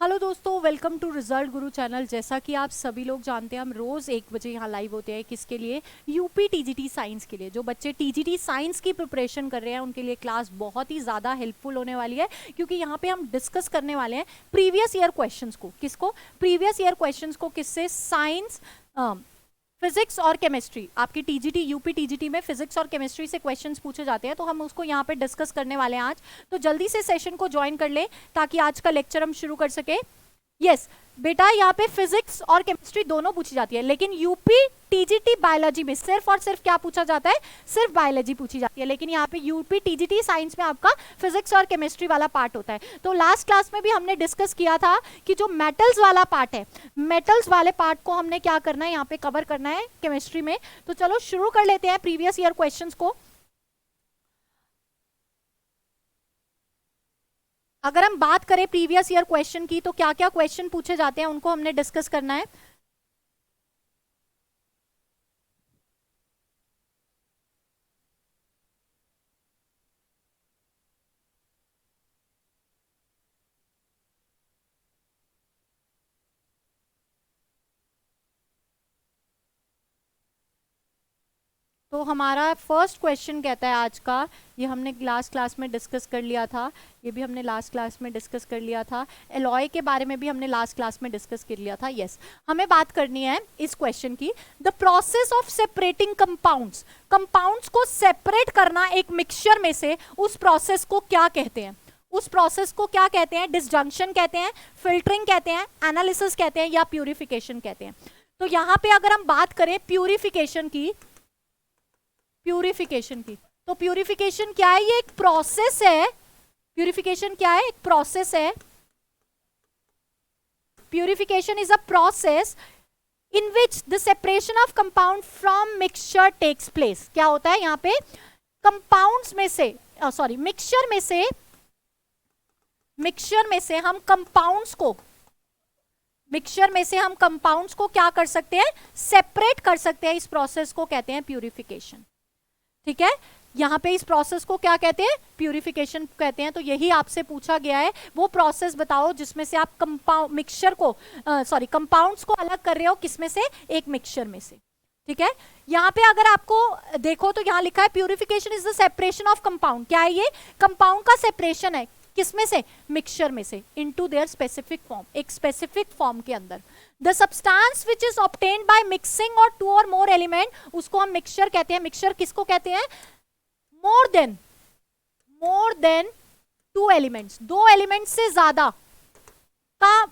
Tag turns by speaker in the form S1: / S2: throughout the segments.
S1: Hello दोस्तों, welcome to result Guru channel. जैसा कि आप सभी लोग जानते हैं, हम रोज़ 1 बजे यहाँ लाइव होते हैं। किसके लिए? यूपी टीजीटी साइंस के लिए। जो बच्चे टीजीटी साइंस की प्रिपरेशन कर रहे हैं उनके लिए क्लास बहुत ही ज़्यादा हेल्पफुल होने वाली है, क्योंकि यहाँ पे हम डिस्कस करने वाले हैं प्रीवियस ईयर क्वेश्चंस को। किसको? प्रीवियस ईयर क्वेश्चंस को। किससे? साइंस, फिजिक्स और केमिस्ट्री। आपकी टीजीटी, यूपी टीजीटी में फिजिक्स और केमिस्ट्री से क्वेश्चंस पूछे जाते हैं, तो हम उसको यहाँ पे डिस्कस करने वाले हैं आज। तो जल्दी से सेशन को ज्वाइन कर ले ताकि आज का लेक्चर हम शुरू कर सके। यस बेटा, यहाँ पे फिजिक्स और केमिस्ट्री दोनों पूछी जाती है, लेकिन यूपी टीजीटी बायोलॉजी में सिर्फ और सिर्फ क्या पूछा जाता है? सिर्फ बायोलॉजी पूछी जाती है। लेकिन यहाँ पे यूपी टीजीटी साइंस में आपका फिजिक्स और केमिस्ट्री वाला पार्ट होता है। तो लास्ट क्लास में भी हमने डिस्कस किया था कि जो मेटल्स वाला पार्ट है, मेटल्स वाले पार्ट को हमने क्या करना है, यहाँ पे कवर करना है केमिस्ट्री में। तो चलो शुरू कर लेते हैं प्रीवियस ईयर क्वेश्चन को। अगर हम बात करें प्रीवियस ईयर क्वेश्चन की, तो क्या क्या क्वेश्चन पूछे जाते हैं उनको हमने डिस्कस करना है। तो हमारा फर्स्ट क्वेश्चन कहता है आज का, ये हमने लास्ट क्लास में डिस्कस कर लिया था, ये भी हमने लास्ट क्लास में डिस्कस कर लिया था। एलॉय के बारे में भी हमने लास्ट क्लास में डिस्कस कर लिया था। यस, हमें बात करनी है इस क्वेश्चन की, the process of separating compounds. Compounds को सेपरेट करना एक मिक्सचर में से, उस प्रोसेस को क्या कहते हैं? उस प्रोसेस को क्या कहते हैं? डिसजंक्शन कहते हैं, फिल्टरिंग कहते हैं, एनालिसिस कहते हैं, या प्यूरिफिकेशन कहते हैं। तो यहाँ पे अगर हम बात करें प्यूरिफिकेशन की, तो प्यूरिफिकेशन क्या है? ये एक प्रोसेस है। प्यूरिफिकेशन क्या है? एक प्रोसेस है। Purification is a process in which the separation of compound from mixture takes place. क्या होता है यहाँ पे? कंपाउंड्स में से, सॉरी मिक्सचर में से हम कंपाउंड्स को, क्या कर सकते हैं? सेपरेट कर सकते हैं। इस प्रोसेस को कहते हैं प्यूरिफिकेशन। ठीक है, यहाँ पे इस प्रोसेस को क्या कहते हैं? प्यूरिफिकेशन कहते हैं। तो यही आपसे पूछा गया है, वो प्रोसेस बताओ जिसमें से आप कंपाउंड्स को अलग कर रहे हो। किसमें से? एक मिक्सचर में से। ठीक है, यहाँ पे अगर आपको देखो तो यहाँ लिखा है purification is the separation of compound. क्या है ये? कंपाउंड का सेपरेशन है। किसमें से? मिक्सचर में से, इनटू देयर स्पेसिफिक फॉर्म, एक स्पेसिफिक फॉर्म के अंदर। The substance which is obtained by mixing और 2 और मोर एलिमेंट, उसको हम मिक्सचर कहते हैं। मिक्सचर किसको कहते हैं? मोर देन 2 एलिमेंट्स, 2 एलिमेंट्स से ज्यादा का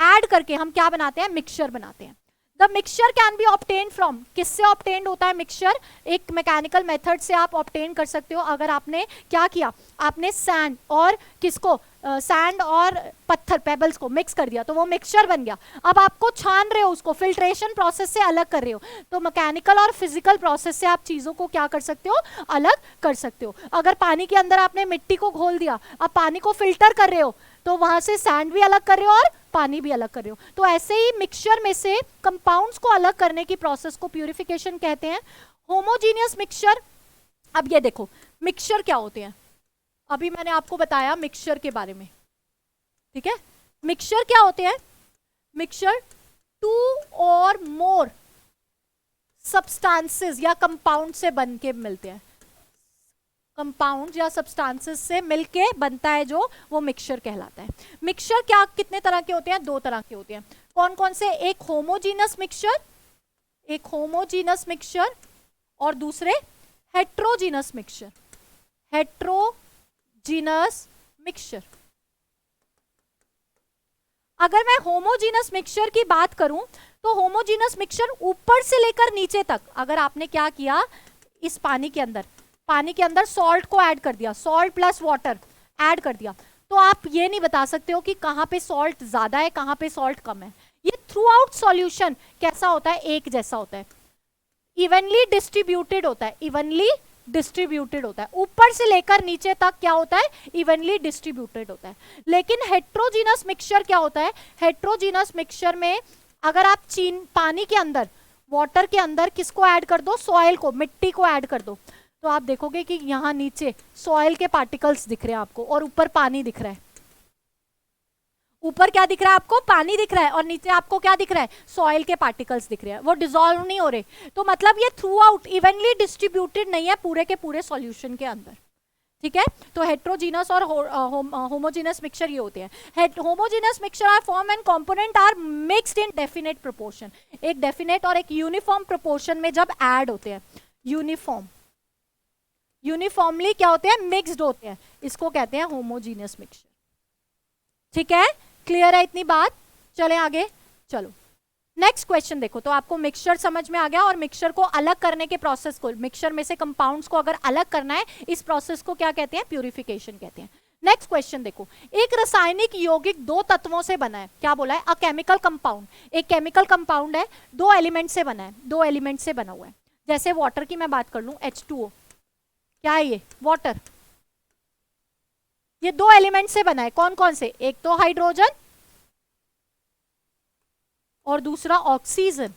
S1: ऐड करके हम क्या बनाते हैं? मिक्सचर बनाते हैं। The mixture can be obtain from, किससे ऑब्टेन्ड होता है मिक्सचर? एक मैकेनिकल मेथड से आप ऑब्टेन कर सकते हो। अगर आपने क्या किया, आपने सैंड और किसको, सैंड और पत्थर, पेबल्स को मिक्स कर दिया, तो वो मिक्सचर बन गया। अब आपको छान रहे हो, उसको फिल्ट्रेशन प्रोसेस से अलग कर रहे हो, तो मैकेनिकल और फिजिकल प्रोसेस से आप चीजों को क्या कर सकते हो? अलग कर सकते हो। अगर पानी के अंदर आपने मिट्टी को घोल दिया, अब पानी को फिल्टर कर रहे हो, तो वहां से सैंड भी अलग कर रहे हो और पानी भी अलग कर रहे हो। तो ऐसे ही मिक्सचर में से कंपाउंड्स को अलग करने की प्रोसेस को प्यूरिफिकेशन कहते हैं। होमोजीनियस मिक्सचर, अब ये देखो मिक्सचर क्या होते हैं, अभी मैंने आपको बताया मिक्सचर के बारे में। ठीक है, मिक्सचर क्या होते हैं? मिक्सचर 2 और मोर सब्सटेंसेस या कंपाउंड से बन के मिलते हैं। कंपाउंड या सब्सटेंसेस से मिलके बनता है जो, वो मिक्सचर कहलाता है। मिक्सचर क्या कितने तरह के होते हैं? 2 तरह के होते हैं। कौन कौन से? एक होमोजीनस मिक्सचर, और दूसरे हेट्रोजीनस मिक्सचर। अगर मैं होमोजीनस मिक्सचर की बात करूं, तो होमोजीनस मिक्सचर ऊपर से लेकर नीचे तक, अगर आपने क्या किया, इस पानी के अंदर सॉल्ट को ऐड कर दिया, सॉल्ट प्लस वाटर ऐड कर दिया, तो आप ये नहीं बता सकते हो कि कहां पे सॉल्ट ज्यादा है, कहां पे सॉल्ट कम है। ये थ्रू आउट सॉल्यूशन कैसा होता है? एक जैसा होता है, इवनली डिस्ट्रीब्यूटेड होता है। ऊपर से लेकर नीचे तक क्या होता है? इवनली डिस्ट्रीब्यूटेड होता है। लेकिन हेट्रोजीनस मिक्सचर क्या होता है? हेट्रोजीनस मिक्सचर में अगर आप पानी के अंदर, वाटर के अंदर किसको ऐड कर दो? सॉइल को, मिट्टी को ऐड कर दो, तो आप देखोगे कि यहाँ नीचे सॉइल के पार्टिकल्स दिख रहे हैं आपको और ऊपर पानी दिख रहा है। ऊपर क्या दिख रहा है आपको? पानी दिख रहा है, और नीचे आपको क्या दिख रहा है? सॉइल के पार्टिकल्स दिख रहे हैं, वो डिसॉल्व नहीं हो रहे। तो मतलब ये थ्रू आउट इवनली डिस्ट्रीब्यूटेड नहीं है पूरे के पूरे सॉल्यूशन के अंदर, ठीक है। तो हेट्रोजीनस और होमोजीनस मिक्सचर ये होते हैं। Homogeneous mixture are form and component are mixed in definite proportion, एक डेफिनेट और एक यूनिफॉर्म प्रोपोर्शन में जब ऐड होते हैं, यूनिफॉर्मली क्या होते हैं? मिक्स्ड होते हैं, इसको कहते हैं होमोजीनस मिक्सचर, ठीक है। क्लियर है इतनी बात? चलें आगे। चलो नेक्स्ट क्वेश्चन देखो। तो आपको मिक्सचर समझ में आ गया, और मिक्सचर को अलग करने के प्रोसेस को, मिक्सचर में से कंपाउंड्स को अगर अलग करना है, इस प्रोसेस को क्या कहते हैं? प्यूरिफिकेशन कहते हैं। नेक्स्ट क्वेश्चन देखो, एक रासायनिक यौगिक दो तत्वों से बना है, क्या बोला है? अ केमिकल कंपाउंड, एक केमिकल कंपाउंड है, दो एलिमेंट से बना है, दो एलिमेंट से बना हुआ है। जैसे वाटर की मैं बात कर लूं, H2O, क्या है ये? वाटर। ये दो एलिमेंट से बना है, कौन कौन से? एक तो हाइड्रोजन और दूसरा ऑक्सीजन।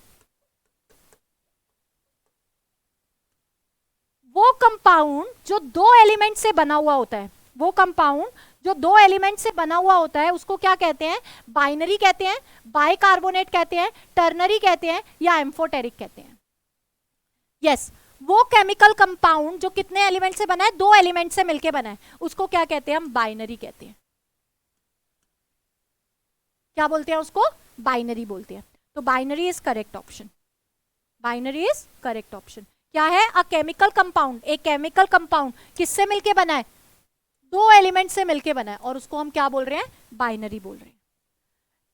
S1: वो कंपाउंड जो दो एलिमेंट से बना हुआ होता है, वो कंपाउंड जो दो एलिमेंट से बना हुआ होता है, उसको क्या कहते हैं? बाइनरी कहते हैं, बाइकार्बोनेट कहते हैं, टर्नरी कहते हैं, या एम्फोटेरिक कहते हैं। यस, वो केमिकल कंपाउंड जो कितने एलिमेंट से बना है? दो एलिमेंट से मिलके बना है, उसको क्या कहते हैं? हम बाइनरी कहते हैं। क्या बोलते हैं उसको? बाइनरी बोलते हैं। तो binary is correct option, binary is correct option. क्या है? अ केमिकल कंपाउंड, एक केमिकल कंपाउंड किससे मिलके बना है? दो एलिमेंट से मिलके बना है, और उसको हम क्या बोल रहे हैं? बाइनरी बोल रहे हैं।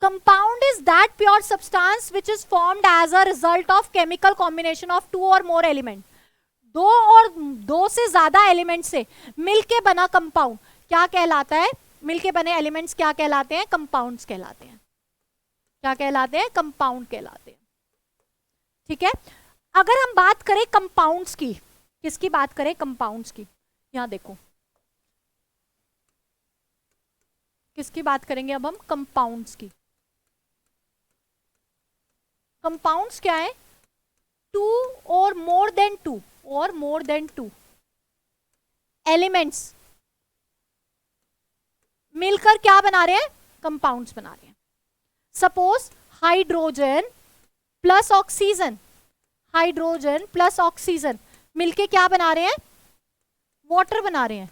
S1: Compound is that pure substance which is formed as a result of chemical combination of two or more element, दो और दो से ज्यादा एलिमेंट से मिलके बना कंपाउंड क्या कहलाता है? मिलके बने एलिमेंट्स क्या कहलाते हैं? कंपाउंड्स कहलाते हैं। क्या कहलाते हैं? कंपाउंड कहलाते हैं, ठीक है। अगर हम बात करें कंपाउंड्स की, किसकी बात करें? कंपाउंड्स की। यहां देखो, किसकी बात करेंगे अब हम? कंपाउंड्स की। कंपाउंड्स क्या है? To or more than to, or more than two elements मिलकर क्या बना रहे हैं? कंपाउंड्स बना रहे हैं। Suppose hydrogen plus oxygen, hydrogen plus oxygen मिलके क्या बना रहे हैं? वाटर बना रहे हैं।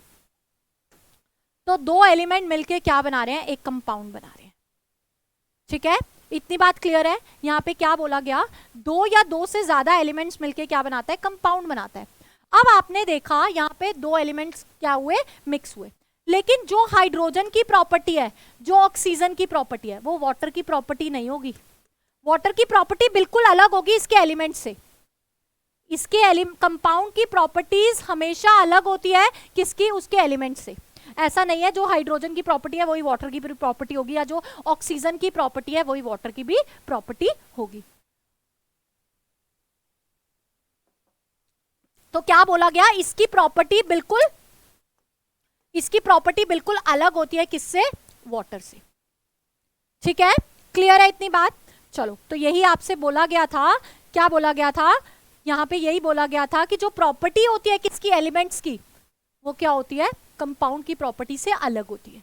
S1: तो दो एलिमेंट मिलके क्या बना रहे हैं? एक कंपाउंड बना रहे हैं, ठीक है। इतनी बात क्लियर है? यहाँ पे क्या बोला गया? दो या दो से ज्यादा एलिमेंट्स मिलके क्या बनाता है? कंपाउंड बनाता है। अब आपने देखा यहाँ पे दो एलिमेंट्स क्या हुए? मिक्स हुए। लेकिन जो हाइड्रोजन की प्रॉपर्टी है, जो ऑक्सीजन की प्रॉपर्टी है, वो वाटर की प्रॉपर्टी नहीं होगी। वाटर की प्रॉपर्टी बिल्कुल अलग होगी इसके एलिमेंट से। इसके कंपाउंड की प्रॉपर्टीज हमेशा अलग होती है किसकी? उसके एलिमेंट से। ऐसा नहीं है जो हाइड्रोजन की प्रॉपर्टी है वही वाटर की भी प्रॉपर्टी होगी, या जो ऑक्सीजन की प्रॉपर्टी है वही वाटर की भी प्रॉपर्टी होगी। तो क्या बोला गया? इसकी प्रॉपर्टी बिल्कुल अलग होती है किससे? वाटर से, ठीक है। क्लियर है इतनी बात? चलो, तो यही आपसे बोला गया था। क्या बोला गया था? यहां पे यही बोला गया था कि जो प्रॉपर्टी होती है किसकी? एलिमेंट्स की, वो क्या होती है? कंपाउंड की प्रॉपर्टी से अलग होती है,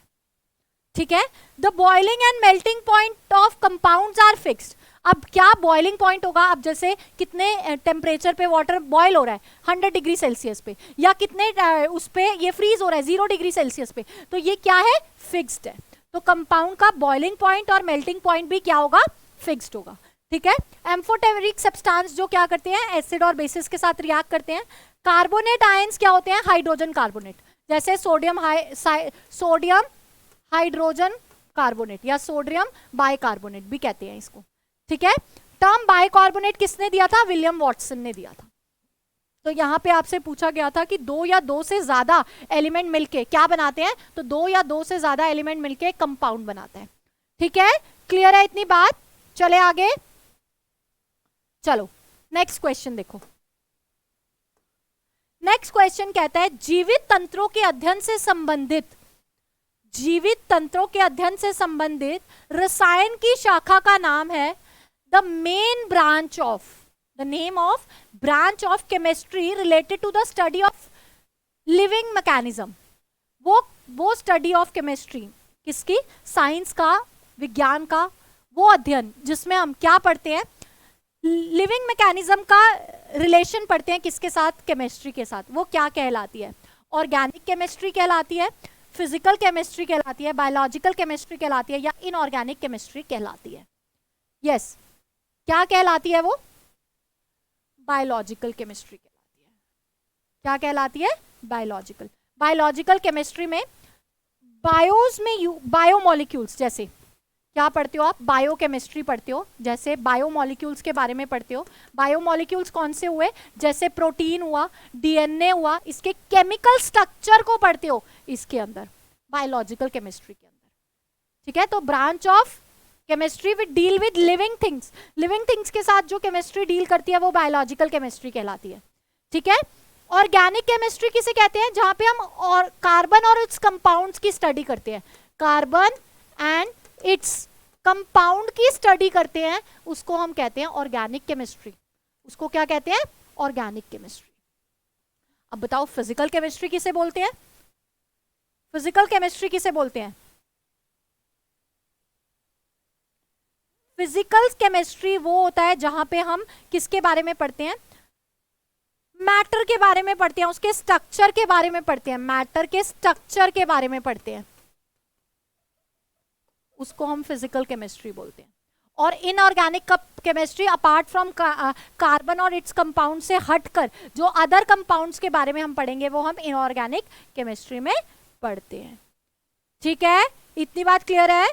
S1: ठीक है। The boiling and melting point of compounds are fixed. अब क्या बॉइलिंग पॉइंट होगा? अब जैसे कितने टेम्परेचर पे वाटर बॉयल हो रहा है? 100 डिग्री सेल्सियस पे, या कितने उस पे ये फ्रीज हो रहा है? 0 डिग्री सेल्सियस पे। तो ये क्या है? फिक्स्ड है। तो कंपाउंड का बॉइलिंग पॉइंट और मेल्टिंग पॉइंट भी क्या होगा? फिक्स्ड होगा, ठीक है। एम्फोटेरिक सब्सटेंस जो क्या करते हैं? एसिड और बेसिस के साथ रिएक्ट करते हैं। कार्बोनेट आयंस क्या होते हैं? हाइड्रोजन कार्बोनेट, जैसे सोडियम हाइड्रोजन कार्बोनेट, या सोडियम बाइकार्बोनेट भी कहते हैं इसको, ठीक है। टर्म बाइकार्बोनेट किसने दिया था? विलियम वॉटसन ने दिया था। तो यहां पे आपसे पूछा गया था कि दो या दो से ज्यादा एलिमेंट मिलके क्या बनाते हैं? तो दो या दो से ज्यादा एलिमेंट मिलके कंपाउंड बनाते हैं, ठीक है। क्लियर है इतनी बात? चले आगे। चलो नेक्स्ट क्वेश्चन देखो। नेक्स्ट क्वेश्चन कहता है जीवित तंत्रों के अध्ययन से संबंधित रसायन की शाखा का नाम है the name of branch of chemistry related to the study of living mechanism. वो स्टडी ऑफ केमिस्ट्री किसकी? साइंस का विज्ञान का वो अध्ययन जिसमें हम क्या पढ़ते हैं, लिविंग मैकेनिज्म का रिलेशन पढ़ते हैं किसके साथ, केमिस्ट्री के साथ, वो क्या कहलाती है, ऑर्गेनिक केमिस्ट्री कहलाती है, फिजिकल केमिस्ट्री कहलाती है, बायोलॉजिकल केमिस्ट्री कहलाती है, या इनऑर्गेनिक केमिस्ट्री कहलाती है। यस, क्या कहलाती है वो, बायोलॉजिकल केमिस्ट्री कहलाती है। क्या कहलाती है, बायोलॉजिकल। बायोलॉजिकल केमिस्ट्री में बायोस में बायोमोलिक्यूल्स, जैसे क्या पढ़ते हो आप, बायोकेमिस्ट्री पढ़ते हो, जैसे बायोमोलिक्यूल्स के बारे में पढ़ते हो। बायोमोलिक्यूल्स कौन से हुए, जैसे प्रोटीन हुआ, डीएनए हुआ, इसके केमिकल स्ट्रक्चर को पढ़ते हो इसके अंदर, बायोलॉजिकल केमिस्ट्री के अंदर। ठीक है, तो branch of chemistry with deal with living things, living things के साथ जो केमिस्ट्री डील करती है वो बायोलॉजिकल केमिस्ट्री कहलाती है। ठीक है, ऑर्गेनिक केमिस्ट्री किसे कहते हैं, जहां पे हम और कार्बन और इट्स कंपाउंड्स की स्टडी करते हैं, कार्बन एंड इट्स कंपाउंड की स्टडी करते हैं, उसको हम कहते हैं ऑर्गेनिक केमिस्ट्री। उसको क्या कहते हैं, ऑर्गेनिक केमिस्ट्री। अब बताओ फिजिकल केमिस्ट्री किसे बोलते हैं, फिजिकल केमिस्ट्री किसे बोलते हैं, फिजिकल केमिस्ट्री वो होता है जहां पे हम किसके बारे में पढ़ते हैं, मैटर के बारे में पढ़ते हैं, उसके स्ट्रक्चर के बारे में पढ़ते हैं, मैटर के स्ट्रक्चर के बारे में पढ़ते हैं, उसको हम फिजिकल केमिस्ट्री बोलते हैं। और inorganic chemistry apart from carbon और इट्स कंपाउंड से हटकर जो अदर कंपाउंड्स के बारे में हम पढ़ेंगे वो हम इनऑर्गेनिक केमिस्ट्री में पढ़ते हैं। ठीक है, इतनी बात क्लियर है।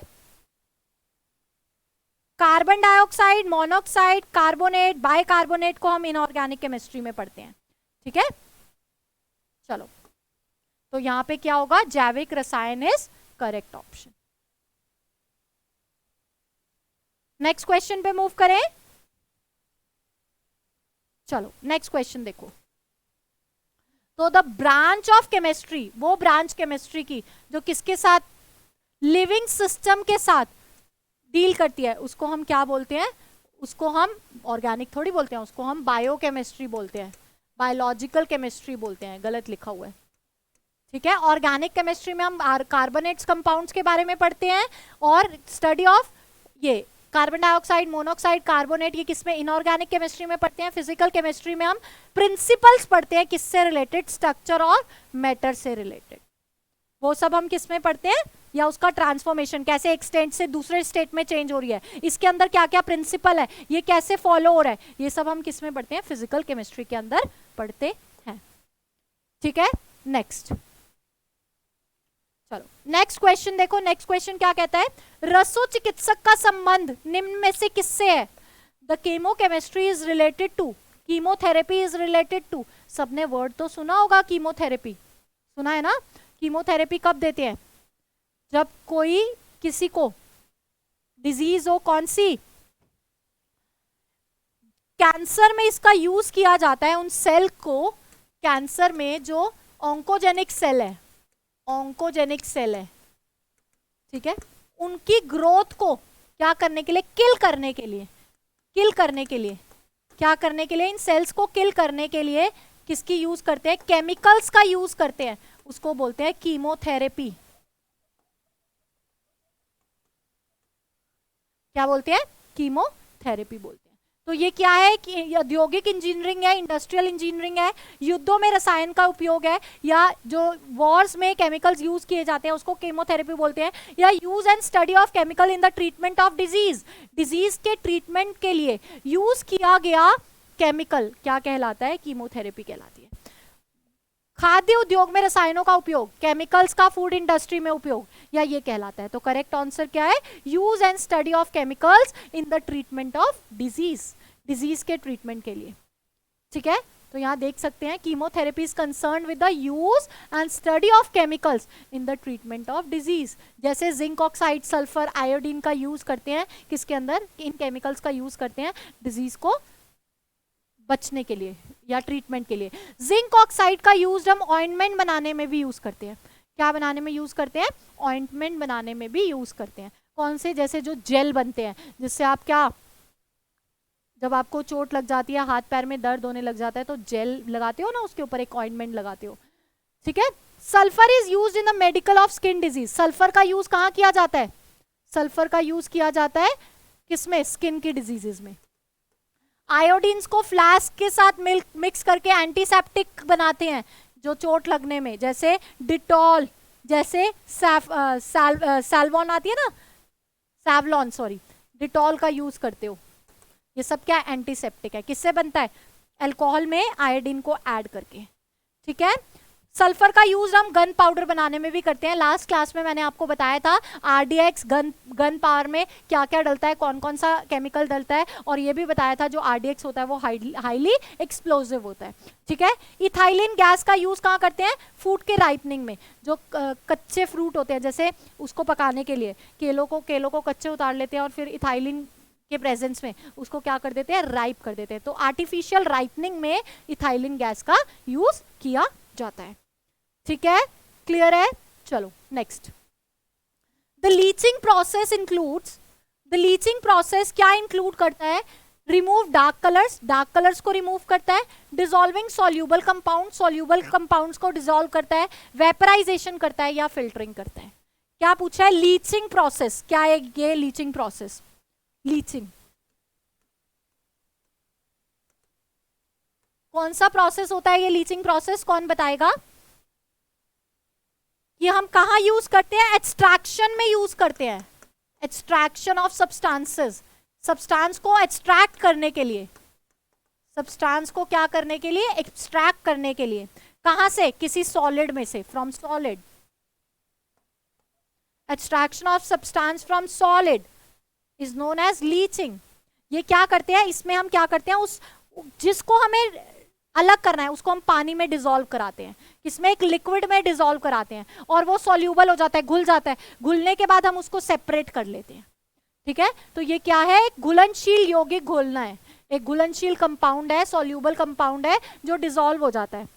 S1: Carbon dioxide, monoxide, carbonate, bicarbonate को हम इनऑर्गेनिक केमिस्ट्री में पढ़ते हैं। ठीक है, चलो, तो यहां पे क्या होगा, जैविक रसायन is correct option. Next question पे मूव करें। चलो नेक्स्ट क्वेश्चन देखो। तो द ब्रांच ऑफ केमिस्ट्री, वो ब्रांच केमिस्ट्री की जो किसके साथ, लिविंग सिस्टम के साथ डील करती है, उसको हम क्या बोलते हैं, उसको हम ऑर्गेनिक थोड़ी बोलते हैं, उसको हम बायोकेमिस्ट्री बोलते हैं, बायोलॉजिकल केमिस्ट्री बोलते हैं, गलत लिखा हुआ है। ठीक है, ऑर्गेनिक केमिस्ट्री में हम कार्बोनेट्स कंपाउंड्स के बारे में पढ़ते हैं, और स्टडी ऑफ ये कार्बन डाइऑक्साइड, मोनोऑक्साइड, कार्बोनेट, ये किसमें, इनऑर्गेनिक केमिस्ट्री में पढ़ते हैं। फिजिकल केमिस्ट्री में हम प्रिंसिपल्स पढ़ते हैं, किससे रिलेटेड, स्ट्रक्चर और मैटर से रिलेटेड, वो सब हम किस में पढ़ते हैं, या उसका ट्रांसफॉर्मेशन कैसे एक स्टेट से दूसरे स्टेट में चेंज हो रही है, इसके अंदर क्या क्या प्रिंसिपल है, ये कैसे फॉलो हो रहा है, ये सब हम किस में पढ़ते हैं, फिजिकल केमिस्ट्री के अंदर पढ़ते हैं। ठीक है, नेक्स्ट, चलो नेक्स्ट क्वेश्चन देखो। नेक्स्ट क्वेश्चन क्या कहता है, रसो चिकित्सक का संबंध निम्न में से किससे है, the chemochemistry is related to, chemotherapy is related to, सबने वर्ड तो सुना होगा, कीमोथेरेपी सुना है ना। कीमोथेरेपी कब देते हैं, जब कोई किसी को डिजीज हो, कौन सी, कैंसर में इसका यूज किया जाता है, उन सेल को, कैंसर में जो ऑन्कोजेनिक सेल है, ऑन्कोजेनिक सेल है, ठीक है, उनकी ग्रोथ को क्या करने के लिए, किल करने के लिए, किल करने के लिए, क्या करने के लिए, इन सेल्स को किल करने के लिए किसकी यूज करते हैं, केमिकल्स का यूज करते हैं, उसको बोलते हैं कीमोथेरेपी। क्या बोलते हैं, कीमोथेरेपी बोलते हैं। तो ये क्या है कि औद्योगिक इंजीनियरिंग है, इंडस्ट्रियल इंजीनियरिंग है, युद्धों में रसायन का उपयोग है, या जो वॉर्स में केमिकल्स यूज किए जाते हैं उसको कीमोथेरेपी बोलते हैं, या use and study of chemical in the treatment of disease, disease के ट्रीटमेंट के लिए यूज किया गया केमिकल क्या कहलाता है, कीमोथेरेपी कहलाती है। खाद्य उद्योग में रसायनों का उपयोग, केमिकल्स का फूड इंडस्ट्री में उपयोग, या ये कहलाता है। तो करेक्ट आंसर क्या है, use and study of chemicals in the treatment of disease, disease के ट्रीटमेंट के लिए। ठीक है, तो यहां देख सकते हैं chemotherapy is concern with the use and study of chemicals in the treatment of disease. जैसे जिंक ऑक्साइड, सल्फर, आयोडीन का यूज करते हैं किसके अंदर, इन केमिकल्स का यूज करते हैं डिजीज को बचने के लिए या ट्रीटमेंट के लिए। जिंक ऑक्साइड का यूज हम ऑइंटमेंट बनाने में भी यूज करते हैं, क्या बनाने में यूज करते हैं, ऑइंटमेंट बनाने में भी यूज करते हैं। कौन से, जैसे जो जेल बनते हैं, जिससे आप क्या, जब आपको चोट लग जाती है, हाथ पैर में दर्द होने लग जाता है, तो जेल लगाते हो ना, उसके ऊपर एक ऑइंटमेंट लगाते हो। ठीक है, sulphur is used in the medical of skin disease, sulphur का यूज कहाँ किया जाता है, सल्फर का यूज किया जाता है किसमें? स्किन की डिजीजेस में। आयोडीन्स को फ्लास्क के साथ मिक्स करके एंटीसेप्टिक बनाते हैं जो चोट लगने में, जैसे डिटॉल, जैसे सैलवॉन आती है ना, सैवलॉन सॉरी, डिटॉल का यूज करते हो। ये सब क्या एंटीसेप्टिक है, किससे बनता है? अल्कोहल में आयोडीन को ऐड करके। ठीक है। सल्फर का यूज हम गन पाउडर बनाने में भी करते हैं। लास्ट क्लास में मैंने आपको बताया था आरडीएक्स गन पावर में क्या क्या डलता है, कौन कौन सा केमिकल डलता है, और ये भी बताया था जो आरडीएक्स होता है वो हाईली एक्सप्लोसिव होता है। ठीक है। इथाइलिन गैस का यूज कहाँ करते हैं? फूड के राइपनिंग में। जो कच्चे फ्रूट होते हैं, जैसे उसको पकाने के लिए केलों को कच्चे उतार लेते हैं और फिर इथाइलिन के प्रेजेंस में उसको क्या कर देते हैं? राइप कर देते हैं। तो आर्टिफिशियल राइपनिंग में इथाइलिन गैस का यूज किया जाता है। ठीक है, क्लियर है? चलो next. The leaching process includes, the leaching process क्या इंक्लूड करता है? Remove dark colours, dark colours को रिमूव करता है। Dissolving soluble compound, soluble compounds को डिसॉल्व करता है। वेपराइजेशन करता है या फिल्टरिंग करता है। क्या पूछा है? लीचिंग प्रोसेस क्या है? ये लीचिंग प्रोसेस, लीचिंग कौन सा प्रोसेस होता है? ये लीचिंग प्रोसेस कौन बताएगा? ये हम कहाँ यूज करते हैं? एक्सट्रैक्शन में यूज करते हैं। एक्सट्रैक्शन ऑफ सब्सटेंसेस, सब्सटेंस को एक्सट्रैक्ट करने के लिए, सब्सटेंस को क्या करने के लिए? एक्सट्रैक्ट करने के लिए। कहां से? किसी सॉलिड में से, from solid. Extraction of substance from solid is known as leaching. ये क्या करते हैं? इसमें हम क्या करते हैं? उस जिसको हमें अलग करना है उसको हम पानी में डिसॉल्व कराते हैं, इसमें एक लिक्विड में डिसॉल्व कराते हैं और वो सॉल्यूबल हो जाता है, घुल जाता है। घुलने के बाद हम उसको सेपरेट कर लेते हैं। ठीक है। तो ये क्या है? एक घुलनशील यौगिक घोलना है, एक घुलनशील कंपाउंड है, सॉल्यूबल कंपाउंड है जो डिसॉल्व हो जाता है,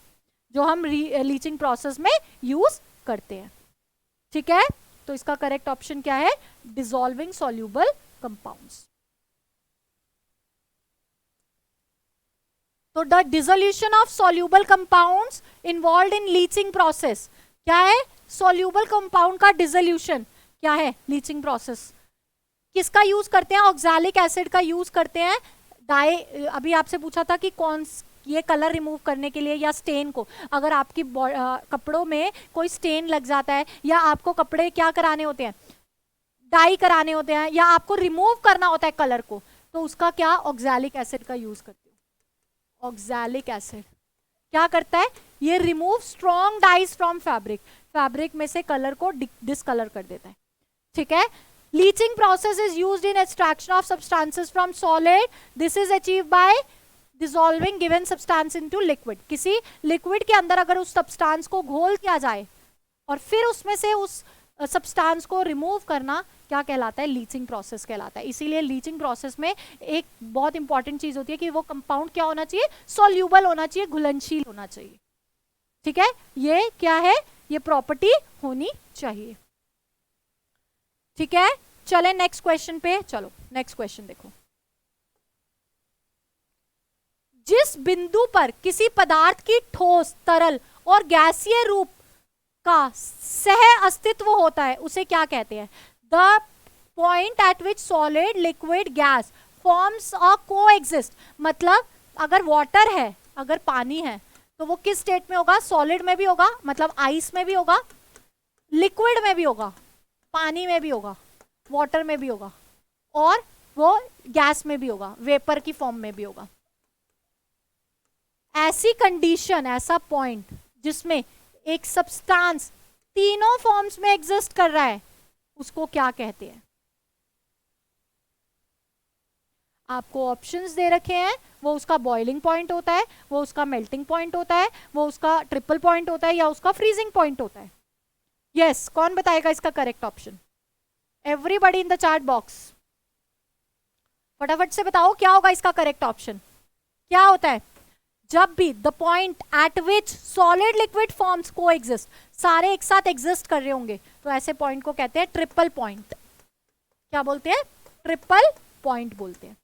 S1: जो हम लीचिंग प्रोसेस में यूज करते हैं। ठीक है। तो इसका करेक्ट ऑप्शन क्या है? Dissolving soluble compounds. तो the dissolution of soluble compounds involved in leaching process क्या है? सॉल्यूबल कंपाउंड का डिसोल्यूशन क्या है? Leaching process. किसका यूज करते हैं? ऑक्सैलिक एसिड का यूज करते हैं। अभी आपसे पूछा था कि कौन ये कलर रिमूव करने के लिए या स्टेन को, अगर आपकी कपड़ों में कोई स्टेन लग जाता है या आपको कपड़े क्या कराने होते हैं? डाई कराने होते हैं, या आपको रिमूव करना होता है कलर को, तो उसका क्या? ऑक्सैलिक एसिड का यूज करते हो। ऑक्सैलिक एसिड क्या करता है? ये remove strong dyes from fabric, fabric में से कलर को डिसकलर कर देता है। ठीक है। Leaching process is used in extraction of substances from solid. This is achieve by dissolving given substance into liquid. किसी लिक्विड के अंदर अगर उस सब्सटेंस को घोल दिया जाए और फिर उसमें से उस सब्सटेंस को रिमूव करना क्या कहलाता है? लीचिंग प्रोसेस कहलाता है। इसीलिए लीचिंग प्रोसेस में एक बहुत इंपॉर्टेंट चीज होती है कि वो कंपाउंड क्या होना चाहिए? सॉल्यूबल होना चाहिए, घुलनशील होना चाहिए। ठीक है। ये क्या है? ये प्रॉपर्टी होनी चाहिए। ठीक है। चले नेक्स्ट क्वेश्चन पे। चलो नेक्स्ट क्वेश्चन देखो। जिस बिंदु पर किसी पदार्थ की ठोस, तरल और गैसीय रूप का सह अस्तित्व होता है उसे क्या कहते हैं? The point at which solid, liquid, gas forms a coexist। मतलब अगर वाटर है, अगर पानी है, तो वो किस स्टेट में होगा? सॉलिड में भी होगा, मतलब आइस में भी होगा, लिक्विड में भी होगा, पानी में भी होगा, वाटर में भी होगा, और वो गैस में भी होगा, वेपर की फॉर्म में भी होगा। ऐसी कंडीशन, ऐसा पॉइंट जिसमें एक सब्सटेंस तीनों फॉर्म्स में एग्जिस्ट कर रहा है, उसको क्या कहते हैं? आपको ऑप्शंस दे रखे हैं। वो उसका बॉइलिंग पॉइंट होता है, वो उसका मेल्टिंग पॉइंट होता है, वो उसका ट्रिपल पॉइंट होता है, या उसका फ्रीजिंग पॉइंट होता है। यस, कौन बताएगा इसका correct option? Everybody in the chat box फटाफट से बताओ क्या होगा इसका करेक्ट ऑप्शन? क्या होता है? जब भी the point eight which solid liquid forms को एग्जिस्ट, सारे एक साथ एग्जिस्ट कर रहे होंगे, तो ऐसे पॉइंट को कहते हैं ट्रिपल पॉइंट। क्या बोलते हैं? ट्रिपल पॉइंट बोलते हैं।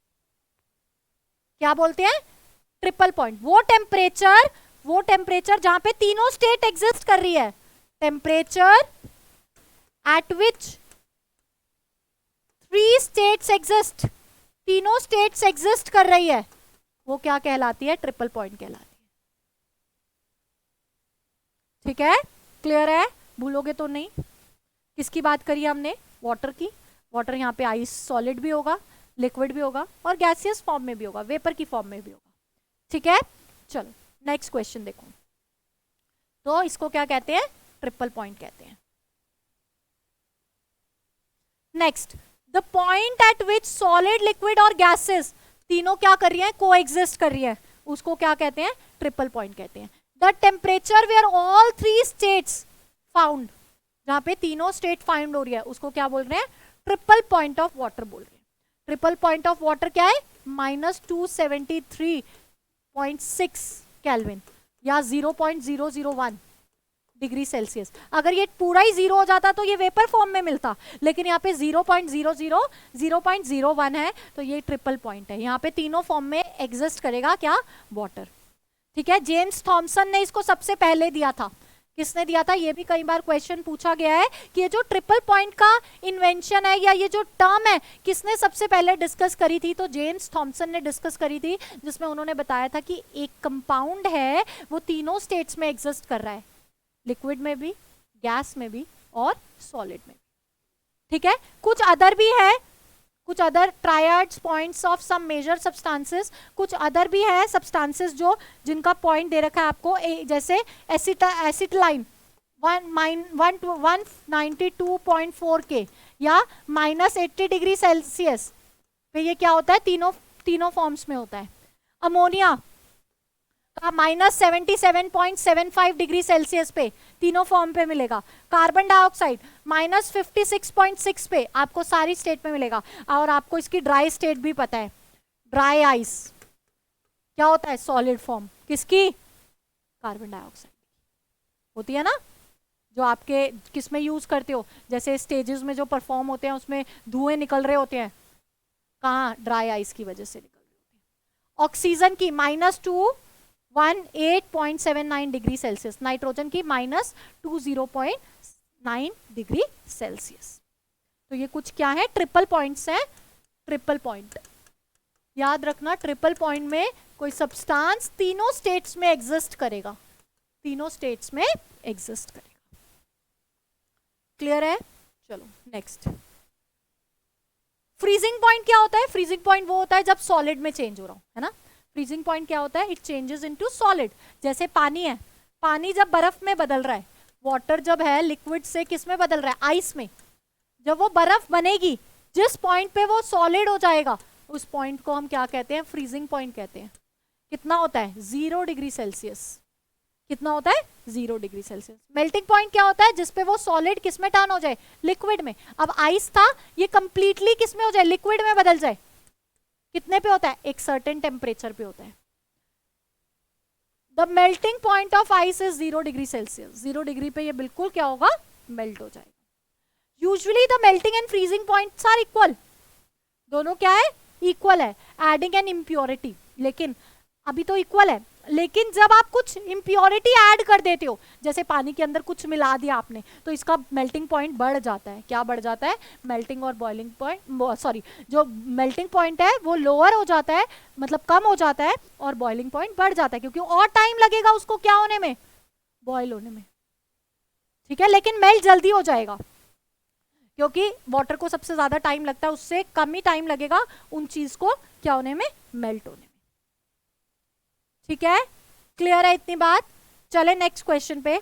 S1: क्या बोलते हैं? Triple point. वो टेम्परेचर जहां पे तीनों स्टेट एग्जिस्ट कर रही है, temperature at which 3 states exist, तीनों स्टेट्स एग्जिस्ट कर रही है, वो क्या कहलाती है? ट्रिपल पॉइंट कहलाती है। ठीक है, क्लियर है? भूलोगे तो नहीं। किसकी बात करी हमने? वाटर की। वाटर यहाँ पे आइस सॉलिड भी होगा, लिक्विड भी होगा और गैसियस फॉर्म में भी होगा, वेपर की फॉर्म में भी होगा। ठीक है, चलो नेक्स्ट क्वेश्चन देखो। तो इसको क्या कहते हैं? ट्रिपल पॉइंट कहते हैं। Next, the point eight which solid, liquid और गैसेस तीनों क्या कर रही है? कोएग्जिस्ट कर रही है, उसको क्या कहते हैं? ट्रिपल पॉइंट कहते हैं। The temperature where all 3 states found, जहां पे तीनों स्टेट फाउंड हो रही है, उसको क्या बोल रहे हैं? ट्रिपल पॉइंट ऑफ वाटर बोल रहे हैं। ट्रिपल पॉइंट ऑफ वाटर क्या है? -273.6 केल्विन या 0.001 डिग्री सेल्सियस। अगर ये पूरा ही 0 हो जाता तो ये वेपर फॉर्म में मिलता, लेकिन यहाँ पे 0.00 है, तो ये ट्रिपल पॉइंट है। यहाँ पे तीनों फॉर्म में एग्जिस्ट करेगा क्या? वाटर। ठीक है, जेम्स थॉमसन ने इसको सबसे पहले दिया था। किसने दिया था? ये भी कई बार क्वेश्चन पूछा गया है कि ये जो ट्रिपल पॉइंट का इन्वेंशन है या ये जो टर्म है, किसने सबसे पहले डिस्कस करी थी? तो जेम्स थॉमसन ने डिस्कस करी थी, जिसमें उन्होंने बताया था कि एक कंपाउंड है वो तीनों स्टेट्स में एग्जिस्ट कर रहा है, लिक्विड में भी, गैस में भी और सॉलिड में भी। ठीक है, कुछ अदर भी है, कुछ other triads points of some major substances, कुछ अदर भी है सब्सटेंसेस जो जिनका पॉइंट दे रखा है आपको, जैसे एसिटलाइन 192.4 के या -80 डिग्री सेल्सियस पे ये क्या होता है? तीनों फॉर्म्स में होता है। अमोनिया का -77.75 डिग्री सेल्सियस पे तीनों फॉर्म पे मिलेगा। कार्बन डाइऑक्साइड -56.6 पे आपको सारी स्टेट में मिलेगा। और आपको इसकी ड्राई स्टेट भी पता है, ड्राई आइस क्या होता है? Solid form. किसकी? कार्बन डाइऑक्साइड होती है ना, जो आपके किस में यूज करते हो, जैसे स्टेजेस में जो परफॉर्म होते हैं उसमें धुएं निकल रहे होते हैं, कहाँ? ड्राई आइस की वजह से निकल रहे होते हैं। ऑक्सीजन की -218.79 डिग्री सेल्सियस, नाइट्रोजन की -20.9 डिग्री सेल्सियस। तो ये कुछ क्या है? ट्रिपल पॉइंट्स हैं। ट्रिपल पॉइंट याद रखना, ट्रिपल पॉइंट में कोई सब्सटेंस तीनों स्टेट्स में एग्जिस्ट करेगा, तीनों स्टेट्स में एग्जिस्ट करेगा। क्लियर है? चलो नेक्स्ट, फ्रीजिंग पॉइंट क्या होता है? फ्रीजिंग पॉइंट वो होता है जब सॉलिड में चेंज हो रहा हो, है ना। फ्रीजिंग पॉइंट क्या होता है? It changes into solid. जैसे पानी है, पानी जब बर्फ में बदल रहा है, वाटर जब है लिक्विड से किस में बदल रहा है? आइस में। जब वो बर्फ बनेगी, जिस पॉइंट पे वो सॉलिड हो जाएगा, उस पॉइंट को हम क्या कहते हैं? फ्रीजिंग पॉइंट कहते हैं। कितना होता है? 0 डिग्री सेल्सियस। कितना होता है? 0 डिग्री सेल्सियस। मेल्टिंग पॉइंट क्या होता है? जिसपे वो सॉलिड किस में टर्न हो जाए? लिक्विड में। अब आइस था, ये कंप्लीटली किस में हो जाए? लिक्विड में बदल जाए। कितने पे होता है? एक सर्टेन टेम्परेचर पे होता है। The melting point of ice is 0 degree Celsius. 0 degree पे ये बिल्कुल क्या होगा? मेल्ट हो जाएगा। Usually the melting and freezing points are equal. दोनों क्या है? इक्वल है। एडिंग एन इम्प्योरिटी, लेकिन अभी तो इक्वल है, लेकिन जब आप कुछ इम्प्योरिटी ऐड कर देते हो, जैसे पानी के अंदर कुछ मिला दिया आपने, तो इसका मेल्टिंग पॉइंट बढ़ जाता है। क्या बढ़ जाता है? मेल्टिंग और बॉइलिंग पॉइंट, सॉरी, जो मेल्टिंग पॉइंट है वो लोअर हो जाता है, मतलब कम हो जाता है, और बॉइलिंग पॉइंट बढ़ जाता है, क्योंकि और टाइम लगेगा उसको क्या होने में? बॉयल होने में। ठीक है, लेकिन मेल्ट जल्दी हो जाएगा, क्योंकि वाटर को सबसे ज्यादा टाइम लगता है, उससे कम ही टाइम लगेगा उन चीज को क्या होने में? मेल्ट होने में। ठीक है, क्लियर है इतनी बात? चले नेक्स्ट क्वेश्चन पे।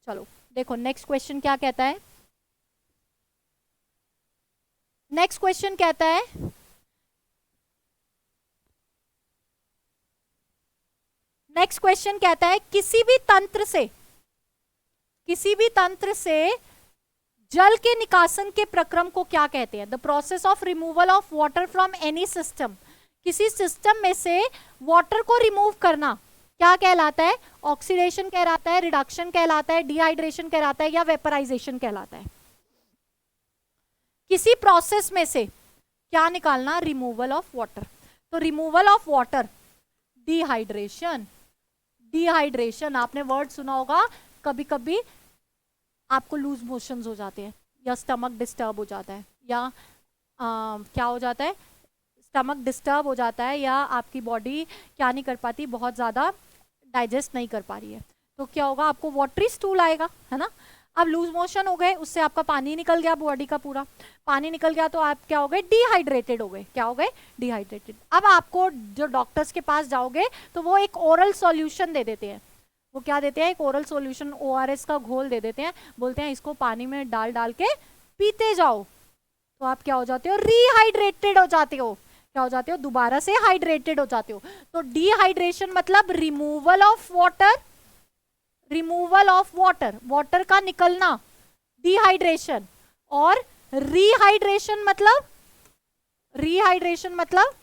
S1: चलो देखो नेक्स्ट क्वेश्चन क्या कहता है। नेक्स्ट क्वेश्चन कहता है, नेक्स्ट क्वेश्चन कहता है किसी भी तंत्र से जल के निकासन के प्रक्रम को क्या कहते हैं? The process of removal of water from any system. किसी सिस्टम में से वाटर को रिमूव करना क्या कहलाता है? ऑक्सीडेशन कहलाता है, रिडक्शन कहलाता है, डिहाइड्रेशन कहलाता है, या वेपराइजेशन कहलाता है। किसी प्रोसेस में से क्या निकालना? Removal of water. तो removal of water, dehydration. Dehydration आपने वर्ड सुना होगा, कभी कभी आपको लूज मोशंस हो जाते हैं, या स्टमक डिस्टर्ब हो जाता है, या क्या हो जाता है, स्टमक डिस्टर्ब हो जाता है, या आपकी बॉडी क्या नहीं कर पाती, बहुत ज़्यादा डाइजेस्ट नहीं कर पा रही है, तो क्या होगा, आपको वाटरी स्टूल आएगा, है ना। अब लूज मोशन हो गए, उससे आपका पानी निकल गया बॉडी का पूरा, पानी निकल गया तो आप क्या हो गए, डिहाइड्रेटेड हो गए, क्या हो गए, डिहाइड्रेटेड। अब आपको जो डॉक्टर्स के पास जाओगे तो वो एक ओरल सॉल्यूशन दे देते हैं, वो क्या देते हैं, एक ओरल सॉल्यूशन, ORS का घोल दे देते हैं, बोलते हैं इसको पानी में डाल डाल के पीते जाओ, तो आप क्या हो जाते हो, रिहाइड्रेटेड हो जाते हो, क्या हो जाते हो, दोबारा से हाइड्रेटेड हो जाते हो। तो डिहाइड्रेशन मतलब removal of water, removal of water, water का निकलना, डिहाइड्रेशन। और रिहाइड्रेशन मतलब, रिहाइड्रेशन मतलब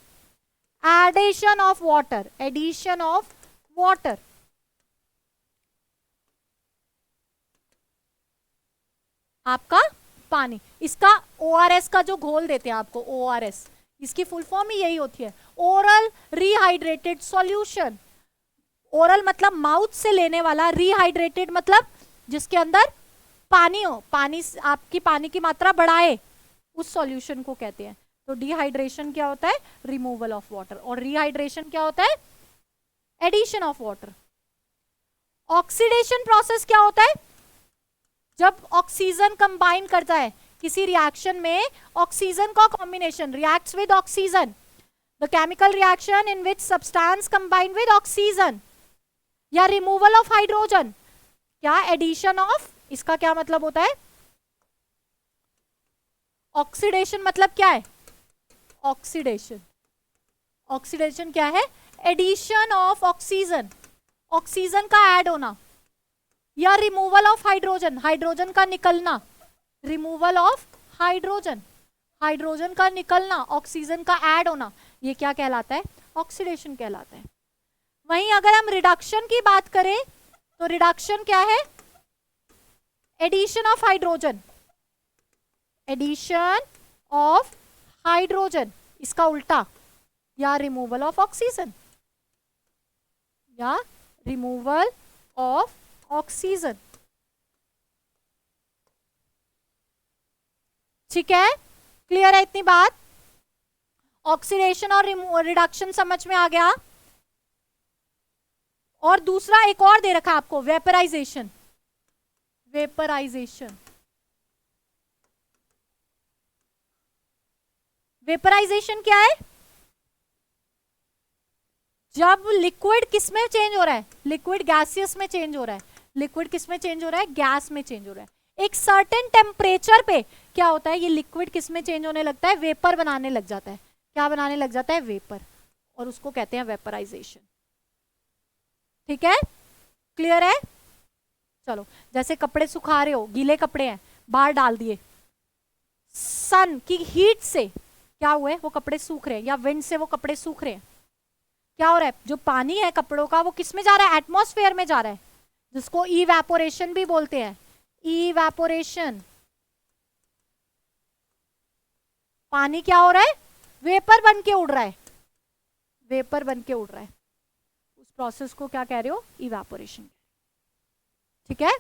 S1: addition of water, addition of water. आपका पानी, इसका ORS का जो घोल देते हैं आपको, ORS, इसकी फुल फॉर्म ही यही होती है, ओरल रिहाइड्रेटेड सॉल्यूशन। ओरल मतलब माउथ से लेने वाला, रिहाइड्रेटेड मतलब जिसके अंदर पानी हो, पानी आपकी पानी की मात्रा बढ़ाए, उस सॉल्यूशन को कहते हैं। तो डिहाइड्रेशन क्या होता है, रिमूवल ऑफ वाटर, और रिहाइड्रेशन क्या होता है, addition of water. Oxidation process क्या होता है, जब ऑक्सीजन कंबाइन करता है किसी रिएक्शन में, ऑक्सीजन का combination reacts with oxygen, the chemical reaction in which substance combine with oxygen, या रिमूवल ऑफ हाइड्रोजन, क्या एडिशन ऑफ, इसका क्या मतलब होता है, ऑक्सीडेशन मतलब क्या है, ऑक्सीडेशन, ऑक्सीडेशन क्या है, एडिशन ऑफ ऑक्सीजन, ऑक्सीजन का ऐड होना, या रिमूवल ऑफ हाइड्रोजन, हाइड्रोजन का निकलना, रिमूवल ऑफ हाइड्रोजन, हाइड्रोजन का निकलना, ऑक्सीजन का ऐड होना, ये क्या कहलाता है, ऑक्सीडेशन कहलाता है। वहीं अगर हम रिडक्शन की बात करें तो रिडक्शन क्या है, addition of hydrogen, addition of hydrogen, इसका उल्टा, या रिमूवल ऑफ ऑक्सीजन, या रिमूवल ऑफ ऑक्सीजन। ठीक है, क्लियर है इतनी बात, ऑक्सीडेशन और रिडक्शन समझ में आ गया। और दूसरा एक और दे रखा आपको, वेपराइजेशन, वेपराइजेशन, वेपराइजेशन क्या है, जब लिक्विड किस में चेंज हो रहा है, लिक्विड गैसियस में चेंज हो रहा है, लिक्विड किस में चेंज हो रहा है, गैस में चेंज हो रहा है। एक सर्टेन टेम्परेचर पे क्या होता है, ये लिक्विड किस में चेंज होने लगता है, वेपर बनाने लग जाता है, क्या बनाने लग जाता है, वेपर, और उसको कहते हैं वेपराइजेशन। ठीक है, क्लियर है। चलो, जैसे कपड़े सुखा रहे हो, गीले कपड़े हैं, बाहर डाल दिए, सन की हीट से क्या हुए, वो कपड़े सूख रहे हैं, या विंड से वो कपड़े सूख रहे हैं, क्या हो रहा है, जो पानी है कपड़ों का वो किस में जा रहा है, एटमॉस्फेयर में जा रहा है, जिसको इवेपोरेशन भी बोलते हैं, इवेपोरेशन। पानी क्या हो रहा है, वेपर बन के उड़ रहा है, वेपर बन के उड़ रहा है, उस प्रोसेस को क्या कह रहे हो, इवेपोरेशन। ठीक है,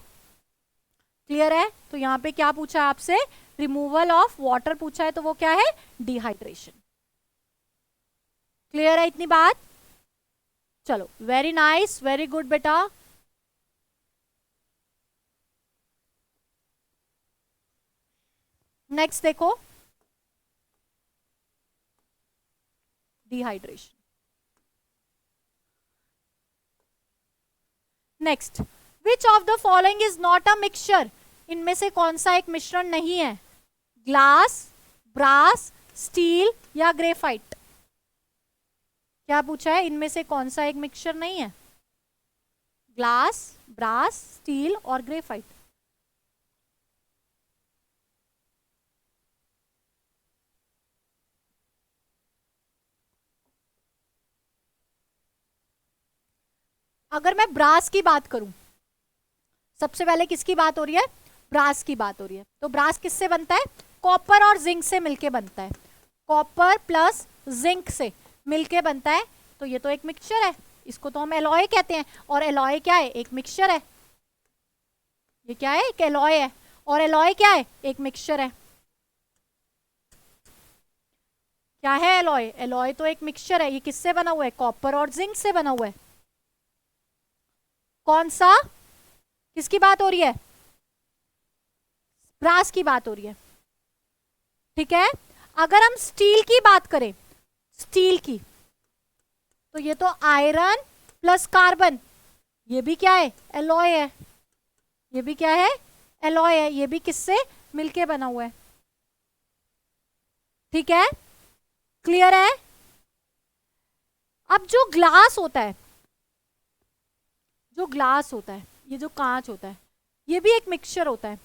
S1: क्लियर है। तो यहां पे क्या पूछा है आपसे, रिमूवल ऑफ वाटर पूछा है, तो वो क्या है, डिहाइड्रेशन। क्लियर है इतनी बात, चलो, वेरी नाइस, वेरी गुड बेटा। नेक्स्ट देखो, dehydration. Next, which of the following is not a mixture, इनमें से कौन सा एक मिश्रण नहीं है, ग्लास, ब्रास, स्टील या ग्रेफाइट। क्या पूछा है, इनमें से कौन सा एक मिक्सचर नहीं है, ग्लास, ब्रास, स्टील और ग्रेफाइट। अगर मैं ब्रास की बात करूं, सबसे पहले किसकी बात हो रही है, ब्रास की बात हो रही है। तो ब्रास किससे बनता है, कॉपर और जिंक से मिलके बनता है, कॉपर प्लस जिंक से मिलके बनता है, तो ये तो एक मिक्सचर है, इसको तो हम एलॉय कहते हैं, और एलॉय क्या है, एक मिक्सचर है, ये क्या है, एक एलॉय है, और एलॉय क्या है, एक मिक्सचर है। क्या है एलॉय? एलॉय तो एक मिक्सचर है। ये किससे बना हुआ है? कॉपर और जिंक से बना हुआ है। कौन सा? किसकी बात हो रही है? ब्रास की बात हो रही है। ठीक है, अगर हम स्टील की बात करें, स्टील की, तो ये तो आयरन प्लस कार्बन, ये भी क्या है? एलॉय है। ये भी क्या है? एलॉय है। ये भी किससे मिलके बना हुआ है? ठीक है, क्लियर है? अब जो ग्लास होता है, जो ग्लास होता है, ये जो कांच होता है, ये भी एक मिक्सचर होता है।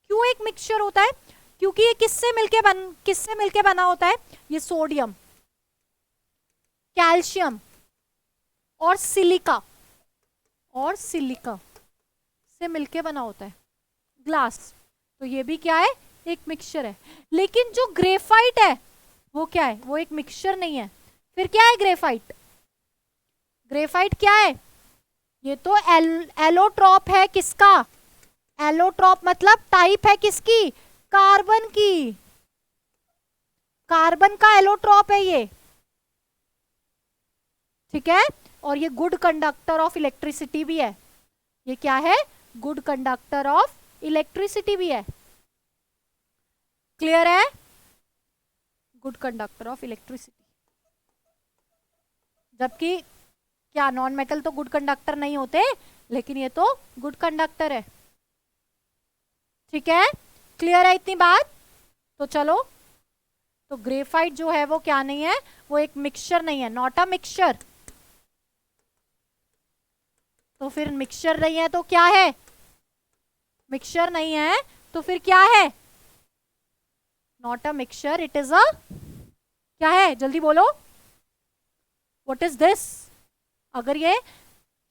S1: क्यों एक मिक्सचर होता है? क्योंकि ये किससे मिलके बना होता है? ये सोडियम, कैल्शियम और सिलिका से मिलके बना होता है ग्लास। तो ये भी क्या है? एक मिक्सचर है। लेकिन जो ग्रेफाइट है वो क्या है? वो एक मिक्सचर नहीं है। फिर क्या है ग्रेफाइट? ग्रेफाइट क्या है? ये तो एलोट्रॉप है। किसका? एलोट्रॉप मतलब टाइप है किसकी? कार्बन की। कार्बन का एलोट्रॉप है ये। ठीक है, और ये गुड कंडक्टर ऑफ इलेक्ट्रिसिटी भी है। ये क्या है? गुड कंडक्टर ऑफ इलेक्ट्रिसिटी भी है। क्लियर है? Good conductor of electricity. जबकि क्या नॉन मेटल तो गुड कंडक्टर नहीं होते, लेकिन ये तो गुड कंडक्टर है। ठीक है, क्लियर है इतनी बात? तो चलो, तो ग्रेफाइट जो है वो क्या नहीं है? वो एक मिक्सचर नहीं है, नॉट अ मिक्सचर। तो फिर मिक्सचर नहीं है तो क्या है? मिक्सचर नहीं है तो फिर क्या है? Not a mixture, it is a, क्या है? जल्दी बोलो, व्हाट इज दिस? अगर ये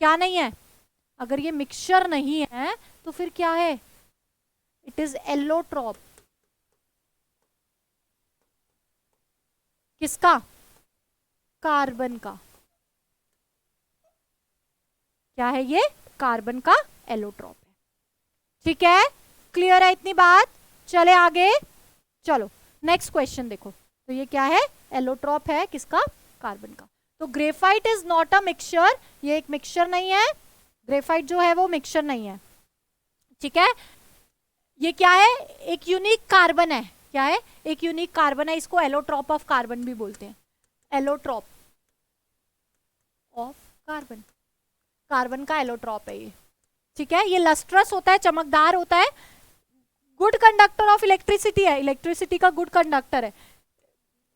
S1: क्या नहीं है, अगर ये मिक्सचर नहीं है तो फिर क्या है? It is allotrope. किसका? कार्बन का। क्या है ये? कार्बन का एलोट्रॉप है। ठीक है, क्लियर है इतनी बात? चले आगे, चलो नेक्स्ट क्वेश्चन देखो। तो ये क्या है? एलोट्रॉप है किसका? कार्बन का। तो graphite is not a mixture, ये एक मिक्सचर नहीं है। ग्रेफाइट जो है वो मिक्सचर नहीं है। ठीक है, ये क्या है? एक यूनिक कार्बन है। क्या है? एक यूनिक कार्बन है। इसको एलोट्रॉप ऑफ कार्बन भी बोलते हैं। एलोट्रॉप ऑफ कार्बन, कार्बन का एलोट्रॉप है ये। ठीक है, ये लस्ट्रस होता है, चमकदार होता है, गुड कंडक्टर ऑफ इलेक्ट्रिसिटी है, इलेक्ट्रिसिटी का गुड कंडक्टर है।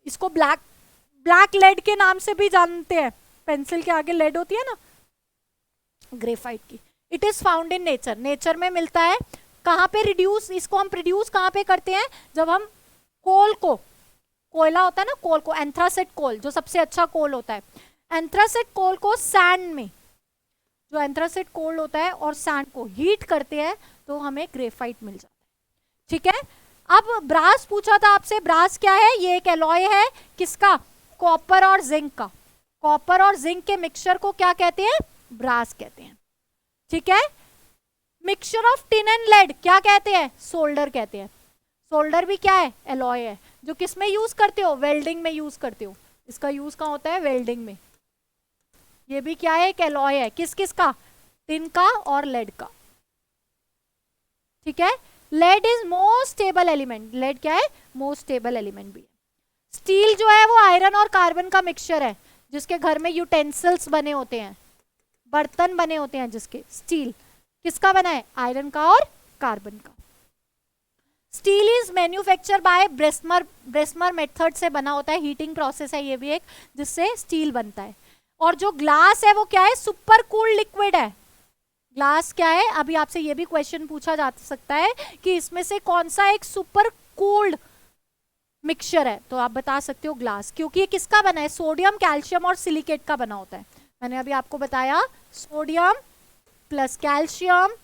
S1: इसको ब्लैक लेड के नाम से भी जानते हैं। पेंसिल के आगे लेड होती है ना, ग्रेफाइट की। It is found in nature, nature में मिलता है। कहां पे रिड्यूस, इसको हम प्रोड्यूस कहां पे करते हैं? जब हम कोल को, कोयला होता है ना, कोल को, एंथ्रासिट कोल जो सबसे अच्छा कोल होता है, एंथ्रासिट कोल को सैंड में, जो एंथ्रासिट कोल होता है और सैंड को हीट करते हैं तो हमें ग्रेफाइट मिल जाता है। ठीक है, अब ब्रास पूछा था आपसे, ब्रास क्या है? ये एक एलॉय है। किसका? कॉपर और जिंक का। कॉपर और जिंक के मिक्सचर को क्या कहते हैं? ब्रास कहते हैं। ठीक है, mixture of tin and lead क्या कहते हैं? सोल्डर कहते हैं। सोल्डर भी क्या है? एलॉय है। जो किस में यूज करते हो? वेल्डिंग में यूज करते हो। इसका यूज कहाँ होता है? वेल्डिंग में। ये भी क्या है? एक एलॉय है। किस किस का? टिन का और लेड का। ठीक है, lead is most stable element. Lead क्या है? मोस्ट स्टेबल एलिमेंट भी है। स्टील जो है वो आयरन और कार्बन का मिक्सचर है, जिसके घर में यूटेंसिल्स बने होते हैं, बर्तन बने होते हैं जिसके। स्टील किसका बना है? आयरन का और कार्बन का। Steel is manufacture by Bessemer method से बना होता है, हीटिंग प्रोसेस है ये भी एक, जिससे स्टील बनता है। और जो ग्लास है वो क्या है? सुपर कूल्ड लिक्विड है। ग्लास क्या है? अभी आपसे ये भी क्वेश्चन पूछा जा सकता है कि इसमें से कौन सा एक सुपर कूल्ड मिक्सचर है, तो आप बता सकते हो ग्लास, क्योंकि ये किसका बना है? सोडियम, कैल्शियम और सिलिकेट का बना होता है। मैंने अभी आपको बताया, sodium plus calcium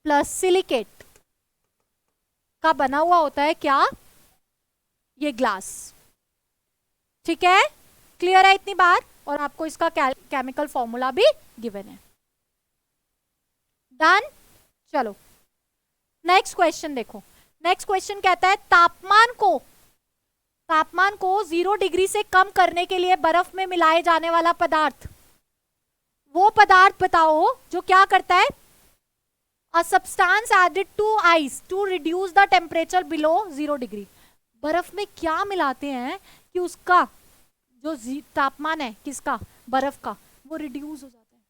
S1: plus silicate का बना हुआ होता है क्या? ये ग्लास। ठीक है, क्लियर है इतनी बात? और आपको इसका केमिकल फॉर्मूला भी गिवन है। डन, चलो नेक्स्ट क्वेश्चन देखो। नेक्स्ट क्वेश्चन कहता है तापमान को तापमान को 0 डिग्री से कम करने के लिए बर्फ में मिलाए जाने वाला पदार्थ, वो पदार्थ बताओ जो क्या करता है? A substance added to ice to reduce the temperature below 0 degree. बर्फ में क्या मिलाते हैं कि उसका जो तापमान है किसका, बर्फ का, वो रिड्यूस हो जाता है।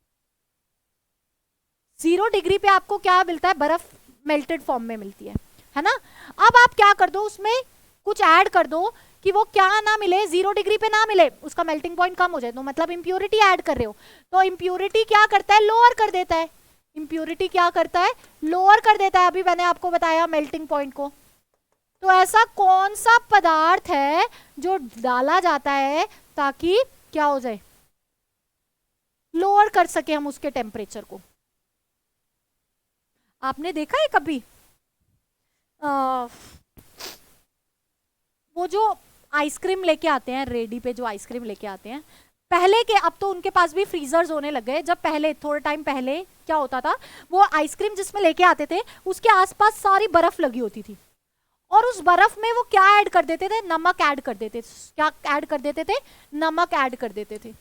S1: 0 डिग्री पे आपको क्या मिलता है? बर्फ मेल्टेड फॉर्म में मिलती है ना। अब आप क्या कर दो, उसमें कुछ ऐड कर दो कि वो क्या ना मिले, 0 डिग्री पे ना मिले, उसका मेल्टिंग पॉइंट कम हो जाए, तो मतलब इंप्योरिटी ऐड कर रहे हो। तो इंप्योरिटी क्या करता है? लोअर कर देता है। इंप्योरिटी क्या करता है? लोअर कर देता है। अभी मैंने आपको बताया मेल्टिंग पॉइंट को। तो ऐसा कौन सा पदार्थ है जो डाला जाता है ताकि क्या हो जाए? लोअर कर सके हम उसके टेम्परेचर को। आपने देखा है कभी वो जो आइसक्रीम लेके आते हैं रेडी पे, जो आइसक्रीम लेके आते हैं पहले के, अब तो उनके पास भी फ्रीजर्स होने लग गए, जब पहले थोड़े टाइम पहले क्या होता था, वो आइसक्रीम जिसमें लेके आते थे उसके आसपास सारी बर्फ लगी होती थी, और उस बर्फ में वो क्या ऐड कर देते थे? नमक ऐड कर देते। क्या ऐड कर देते थे? नमक ऐड कर देते थे।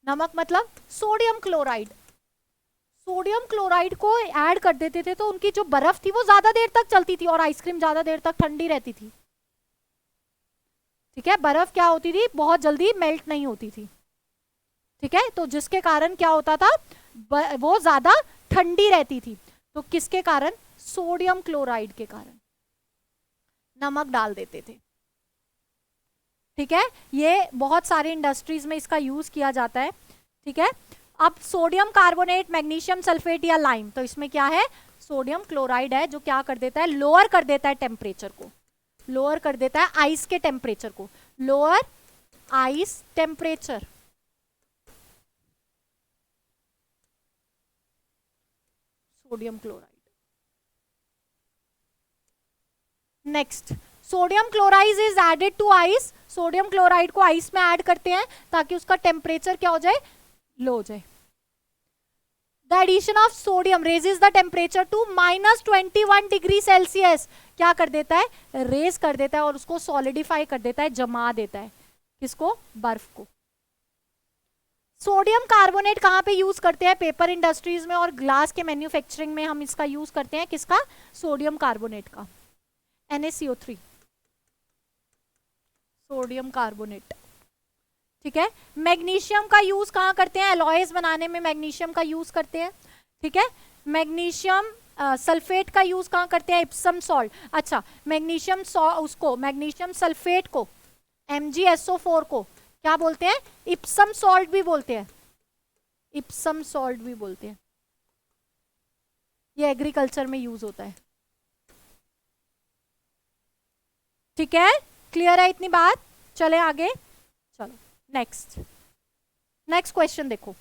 S1: नमक मतलब सोडियम क्लोराइड। सोडियम क्लोराइड को ऐड कर देते थे तो उनकी जो बर्फ थी वो ज्यादा देर तक चलती थी और आइसक्रीम ज्यादा देर तक ठंडी रहती थी। ठीक है, बर्फ क्या होती थी? बहुत जल्दी मेल्ट नहीं होती थी। ठीक है, तो जिसके कारण क्या होता था? वो ज्यादा ठंडी रहती थी। तो किसके कारण? सोडियम क्लोराइड के कारण नमक डाल देते थे। ठीक है, ये बहुत सारे इंडस्ट्रीज में इसका यूज किया जाता है। ठीक है, अब सोडियम कार्बोनेट, मैग्नीशियम सल्फेट या लाइम, तो इसमें क्या है? सोडियम क्लोराइड है जो क्या कर देता है? लोअर कर देता है टेम्परेचर को, लोअर कर देता है आइस के टेम्परेचर को, lower ice temperature. Sodium chloride. Next, sodium chloride is added to ice. Sodium chloride को आइस में ऐड करते हैं ताकि उसका टेम्परेचर क्या हो जाए? लो हो जाए। The addition of sodium raises the temperature to -21 degree Celsius. क्या कर देता है? रेज कर देता है और उसको सॉलिडिफाई कर देता है, जमा देता है। किसको? बर्फ को। सोडियम कार्बोनेट कहाँ पे यूज करते हैं? पेपर इंडस्ट्रीज में और ग्लास के मैन्युफैक्चरिंग में हम इसका यूज करते हैं। किसका? सोडियम कार्बोनेट का, NaCO3, सोडियम कार्बोनेट। ठीक है, मैग्नीशियम का यूज कहाँ करते हैं? एलॉयज बनाने में मैग्नीशियम का यूज करते हैं। ठीक है, मैग्नीशियम सल्फेट का यूज कहाँ करते हैं? Epsom salt. अच्छा, मैग्नीशियम उसको, मैग्नीशियम सल्फेट को, MgSO4 को क्या बोलते हैं? इप्सम सॉल्ट भी बोलते हैं, इप्सम सॉल्ट भी बोलते हैं। ये एग्रीकल्चर में यूज होता है। ठीक है, क्लियर है इतनी बात? चले आगे, चलो नेक्स्ट क्वेश्चन देखो।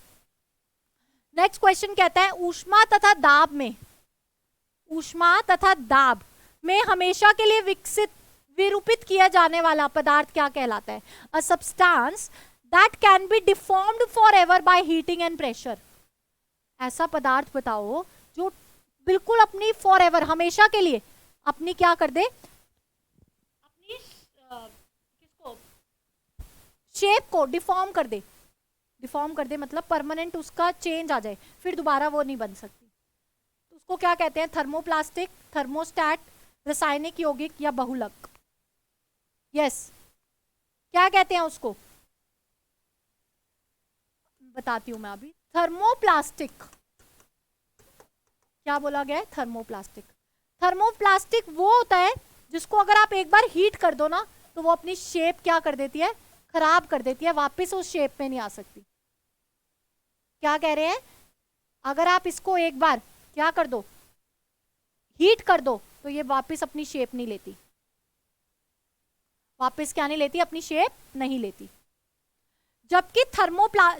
S1: नेक्स्ट क्वेश्चन कहता है ऊष्मा तथा दाब में, ऊष्मा तथा दाब में हमेशा के लिए विकसित, विरूपित किया जाने वाला पदार्थ क्या कहलाता है? A substance that can be deformed for ever by heating and pressure. ऐसा पदार्थ बताओ जो बिल्कुल अपनी फॉर एवर, हमेशा के लिए अपनी क्या कर दे? अपनी किसको? शेप को डिफॉर्म कर दे। डिफॉर्म कर दे मतलब परमानेंट उसका चेंज आ जाए, फिर दोबारा वो नहीं बन सकती। तो उसको क्या कहते हैं? थर्मोप्लास्टिक, थर्मोस्टैट, रासायनिक यौगिक या बहुलक। यस, क्या कहते हैं उसको? बताती हूं मैं अभी। थर्मोप्लास्टिक। क्या बोला गया है? थर्मोप्लास्टिक। थर्मोप्लास्टिक वो होता है जिसको अगर आप एक बार हीट कर दो ना तो वो अपनी शेप क्या कर देती है? खराब कर देती है, वापस उस शेप में नहीं आ सकती। क्या कह रहे हैं? अगर आप इसको एक बार क्या कर दो? हीट कर दो तो ये वापस अपनी शेप नहीं लेती। वापस क्या नहीं लेती? अपनी शेप नहीं लेती। जबकि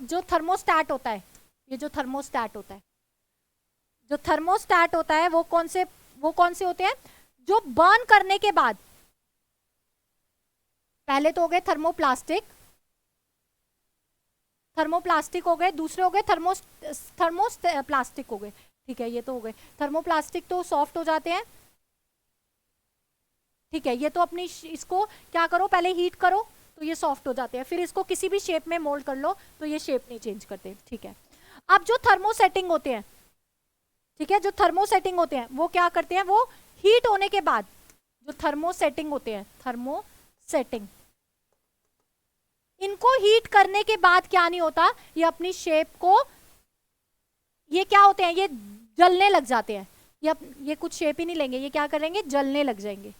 S1: जो थर्मोस्टैट होता है, ये जो थर्मोस्टैट होता है, जो थर्मोस्टैट होता है वो कौन से होते हैं? जो बर्न करने के बाद, पहले तो हो गए थर्मोप्लास्टिक, थर्मोप्लास्टिक हो गए, दूसरे हो गए थर्मोप्लास्टिक हो गए। ठीक है, ये तो हो गए। थर्मोप्लास्टिक तो सॉफ्ट हो जाते हैं, ठीक है, ये तो अपनी इसको क्या करो, पहले हीट करो तो ये सॉफ्ट हो जाते हैं, फिर इसको किसी भी शेप में मोल्ड कर लो तो ये शेप नहीं चेंज करते। ठीक है, अब जो थर्मोसेटिंग होते हैं, ठीक है, जो थर्मोसेटिंग होते हैं वो क्या करते हैं, वो हीट होने के बाद, जो थर्मोसेटिंग होते हैं, थर्मोसेटिंग, इनको हीट करने के बाद क्या नहीं होता, ये अपनी शेप को, ये क्या होते हैं, ये जलने लग जाते हैं, ये कुछ शेप ही नहीं लेंगे, ये क्या करेंगे, जलने लग जाएंगे।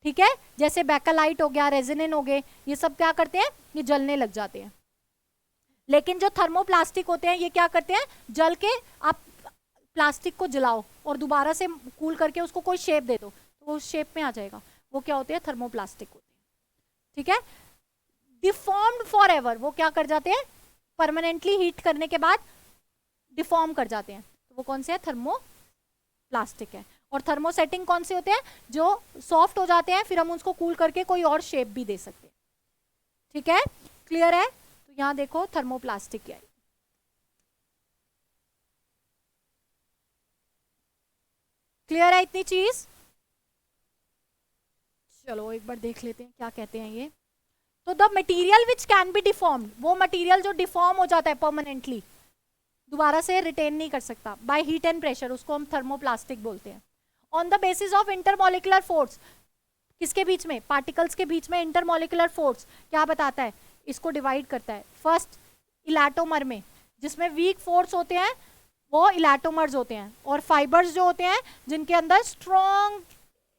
S1: ठीक है, जैसे बैकलाइट हो गया, रेजिनिन हो गए, ये सब क्या करते हैं, ये जलने लग जाते हैं। लेकिन जो थर्मोप्लास्टिक होते हैं ये क्या करते हैं, जल के आप प्लास्टिक को जलाओ और दोबारा से कूल करके उसको कोई शेप दे दो तो वो शेप में आ जाएगा, वो क्या होते हैं, थर्मोप्लास्टिक होते हैं। ठीक है, डिफॉर्म्ड फॉर एवर, वो क्या कर जाते हैं, परमानेंटली हीट करने के बाद डिफॉर्म कर जाते हैं, तो वो कौन से है, थर्मोप्लास्टिक है। और थर्मोसेटिंग कौन से होते हैं, जो सॉफ्ट हो जाते हैं, फिर हम उसको कूल करके कोई और शेप भी दे सकते हैं। ठीक है, क्लियर है, तो यहां देखो थर्मोप्लास्टिक क्या है, क्लियर है इतनी चीज। चलो एक बार देख लेते हैं क्या कहते हैं ये। तो the material which can be deformed, वो मटेरियल जो डिफॉर्म हो जाता है परमानेंटली, दोबारा से रिटेन नहीं कर सकता, बाय हीट एंड प्रेशर, उसको हम थर्मोप्लास्टिक बोलते हैं। On the basis of intermolecular force, किसके बीच में, पार्टिकल्स के बीच में इंटरमोलिकुलर फोर्स क्या बताता है, इसको डिवाइड करता है। फर्स्ट इलाटोमर में, जिसमें वीक फोर्स होते हैं वो इलाटोमर्स होते हैं, और फाइबर्स जो होते हैं जिनके अंदर स्ट्रॉन्ग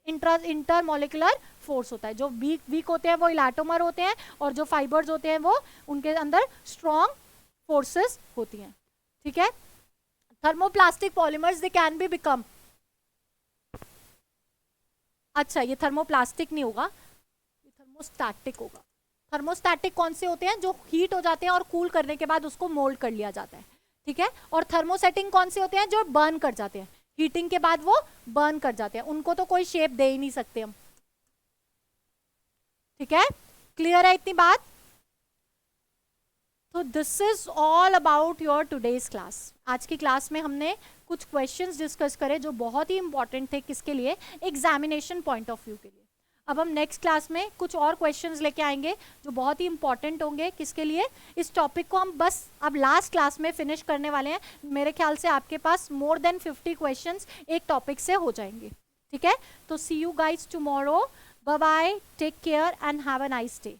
S1: इंटरमोलिकुलर फोर्स होता है। जो वीक होते हैं वो इलाटोमर होते हैं, और जो फाइबर्स होते हैं वो उनके अंदर स्ट्रॉन्ग फोर्सेस होती हैं। ठीक है, thermoplastic polymers they can be become, अच्छा ये थर्मोप्लास्टिक नहीं होगा, ये थर्मोस्टैटिक होगा। थर्मोस्टैटिक कौन से होते हैं, जो हीट हो जाते हैं और कूल करने के बाद उसको मोल्ड कर लिया जाता है। ठीक है, और थर्मोसेटिंग कौन से होते हैं, जो बर्न कर जाते हैं, हीटिंग के बाद वो बर्न कर जाते हैं, उनको तो कोई शेप दे ही नहीं सकते हम। ठीक है, क्लियर है इतनी बात। तो this is all about your today's class. आज की क्लास में हमने कुछ क्वेश्चंस डिस्कस करे जो बहुत ही इंपॉर्टेंट थे, किसके लिए, एग्जामिनेशन पॉइंट ऑफ व्यू के लिए। अब हम नेक्स्ट क्लास में कुछ और क्वेश्चंस लेके आएंगे जो बहुत ही इंपॉर्टेंट होंगे, किसके लिए, इस टॉपिक को हम बस अब लास्ट क्लास में फिनिश करने वाले हैं। मेरे ख्याल से आपके पास मोर देन 50 क्वेश्चंस एक टॉपिक से हो जाएंगे। ठीक है, तो see you guys tomorrow, bye bye, take care and have a nice day.